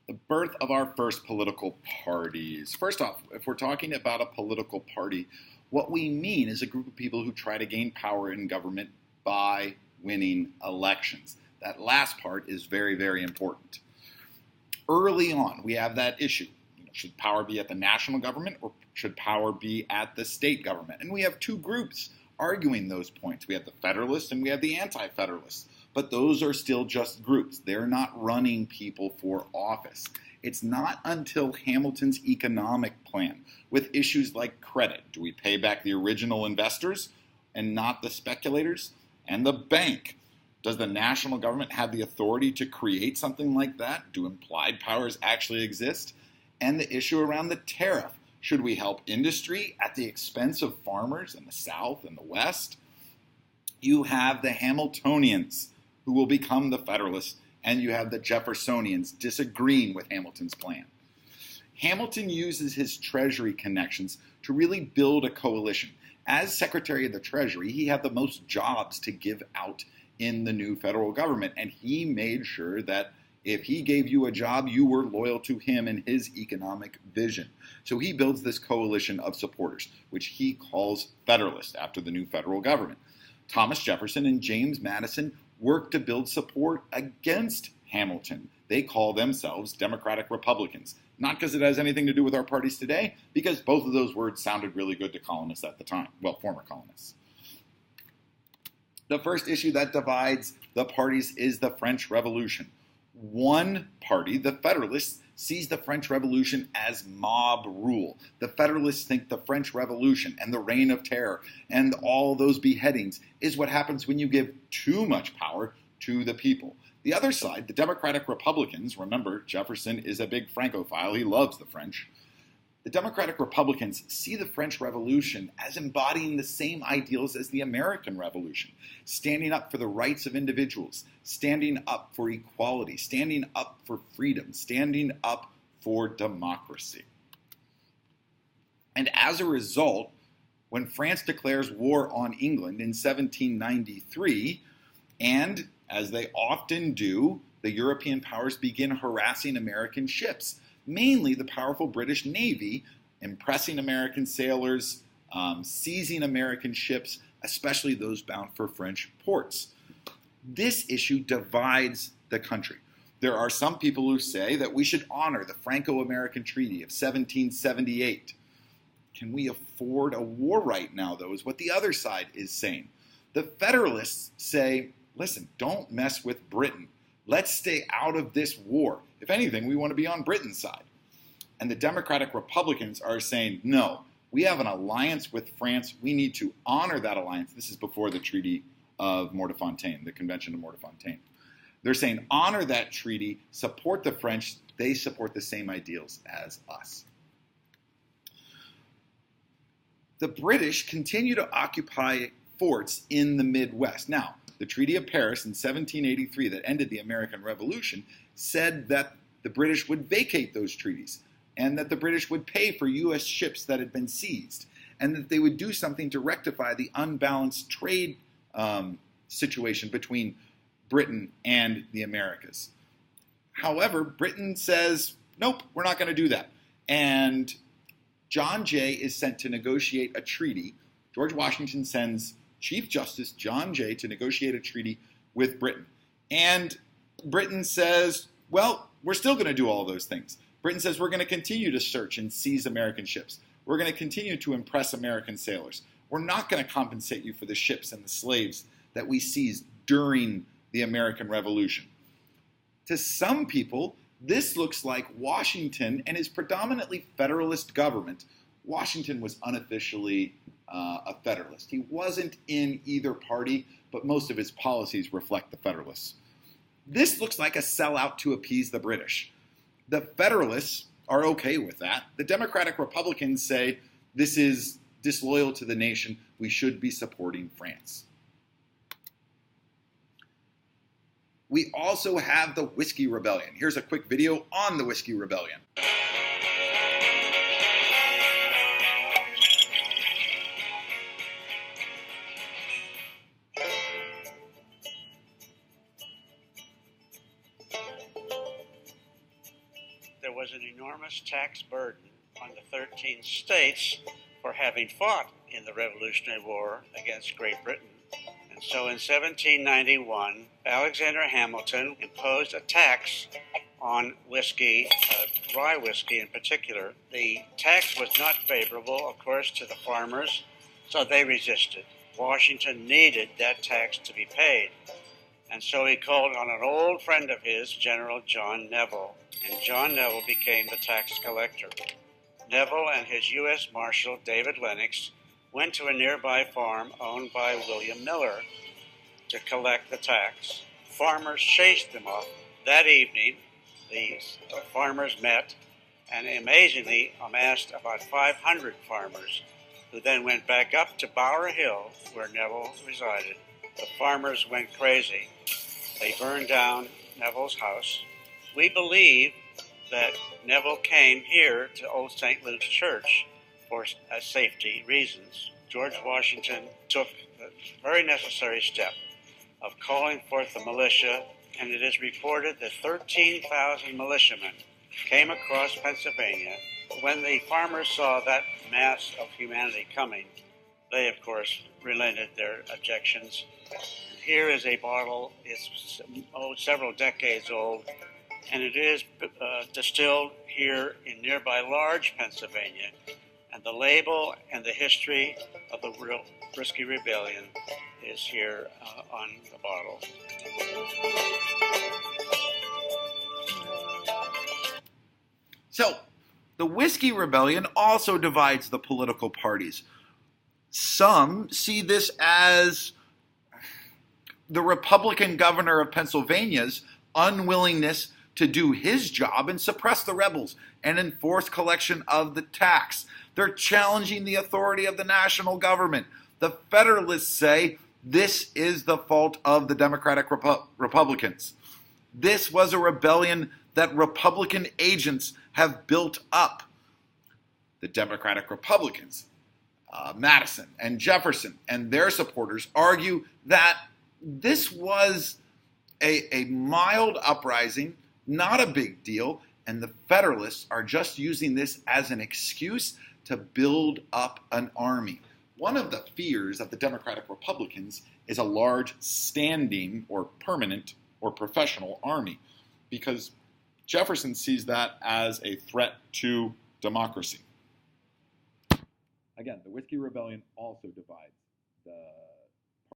The birth of our first political parties. First off, if we're talking about a political party, what we mean is a group of people who try to gain power in government by winning elections. That last part is very, very important. Early on, we have that issue. Should power be at the national government or should power be at the state government? And we have two groups arguing those points. We have the Federalists and we have the Anti-Federalists. But those are still just groups. They're not running people for office. It's not until Hamilton's economic plan, with issues like credit, do we pay back the original investors and not the speculators? And the bank, does the national government have the authority to create something like that? Do implied powers actually exist? And the issue around the tariff. Should we help industry at the expense of farmers in the South and the West? You have the Hamiltonians, who will become the Federalists, and you have the Jeffersonians disagreeing with Hamilton's plan. Hamilton uses his Treasury connections to really build a coalition. As Secretary of the Treasury, he had the most jobs to give out in the new federal government, and he made sure that if he gave you a job, you were loyal to him and his economic vision. So he builds this coalition of supporters, which he calls Federalists after the new federal government. Thomas Jefferson and James Madison work to build support against Hamilton. They call themselves Democratic Republicans. Not because it has anything to do with our parties today, because both of those words sounded really good to colonists at the time. Well, former colonists. The first issue that divides the parties is the French Revolution. One party, the Federalists, sees the French Revolution as mob rule. The Federalists think the French Revolution and the Reign of Terror and all those beheadings is what happens when you give too much power to the people. The other side, the Democratic Republicans, remember Jefferson is a big Francophile, he loves the French. The Democratic Republicans see the French Revolution as embodying the same ideals as the American Revolution, standing up for the rights of individuals, standing up for equality, standing up for freedom, standing up for democracy. And as a result, when France declares war on England in 1793, and as they often do, the European powers begin harassing American ships, mainly the powerful British Navy, impressing American sailors, seizing American ships, especially those bound for French ports. This issue divides the country. There are some people who say that we should honor the Franco-American Treaty of 1778. Can we afford a war right now, though, is what the other side is saying. The Federalists say, listen, don't mess with Britain. Let's stay out of this war. If anything, we want to be on Britain's side. And the Democratic Republicans are saying, no, we have an alliance with France. We need to honor that alliance. This is before the Treaty of Mortefontaine, the Convention of Mortefontaine. They're saying, honor that treaty, support the French. They support the same ideals as us. The British continue to occupy forts in the Midwest. Now, the Treaty of Paris in 1783 that ended the American Revolution said that the British would vacate those treaties and that the British would pay for U.S. ships that had been seized and that they would do something to rectify the unbalanced trade situation between Britain and the Americas. However, Britain says, nope, we're not going to do that. And John Jay is sent to negotiate a treaty. George Washington sends Chief Justice John Jay to negotiate a treaty with Britain. And Britain says, well, we're still going to do all those things. Britain says we're going to continue to search and seize American ships. We're going to continue to impress American sailors. We're not going to compensate you for the ships and the slaves that we seized during the American Revolution. To some people, this looks like Washington and his predominantly Federalist government. Washington was unofficially a Federalist. He wasn't in either party, but most of his policies reflect the Federalists. This looks like a sellout to appease the British. The Federalists are okay with that. The Democratic Republicans say this is disloyal to the nation. We should be supporting France. We also have the Whiskey Rebellion. Here's a quick video on the Whiskey Rebellion. there was an enormous tax burden on the 13 states for having fought in the Revolutionary War against Great Britain. And so in 1791, Alexander Hamilton imposed a tax on whiskey, rye whiskey in particular. The tax was not favorable, of course, to the farmers, so they resisted. Washington needed that tax to be paid. And so he called on an old friend of his, General John Neville, and John Neville became the tax collector. Neville and his U.S. Marshal, David Lennox, went to a nearby farm owned by William Miller to collect the tax. Farmers chased them off. That evening, the farmers met and amazingly amassed about 500 farmers, who then went back up to Bower Hill, where Neville resided. The farmers went crazy. They burned down Neville's house. We believe that Neville came here to Old St. Luke's Church for safety reasons. George Washington took the very necessary step of calling forth the militia, and it is reported that 13,000 militiamen came across Pennsylvania. When the farmers saw that mass of humanity coming, they, of course, relented their objections. Here is a bottle. It's several decades old, and it is distilled here in nearby Large, Pennsylvania. And the label and the history of the Whiskey Rebellion is here on the bottle. So, the Whiskey Rebellion also divides the political parties. Some see this as the Republican governor of Pennsylvania's unwillingness to do his job and suppress the rebels and enforce collection of the tax. They're challenging the authority of the national government. The Federalists say this is the fault of the Democratic Republicans. This was a rebellion that Republican agents have built up. The Democratic Republicans, Madison and Jefferson and their supporters, argue that this was a mild uprising, not a big deal, and the Federalists are just using this as an excuse to build up an army. One of the fears of the Democratic Republicans is a large standing or permanent or professional army, because Jefferson sees that as a threat to democracy. Again, the Whiskey Rebellion also divides the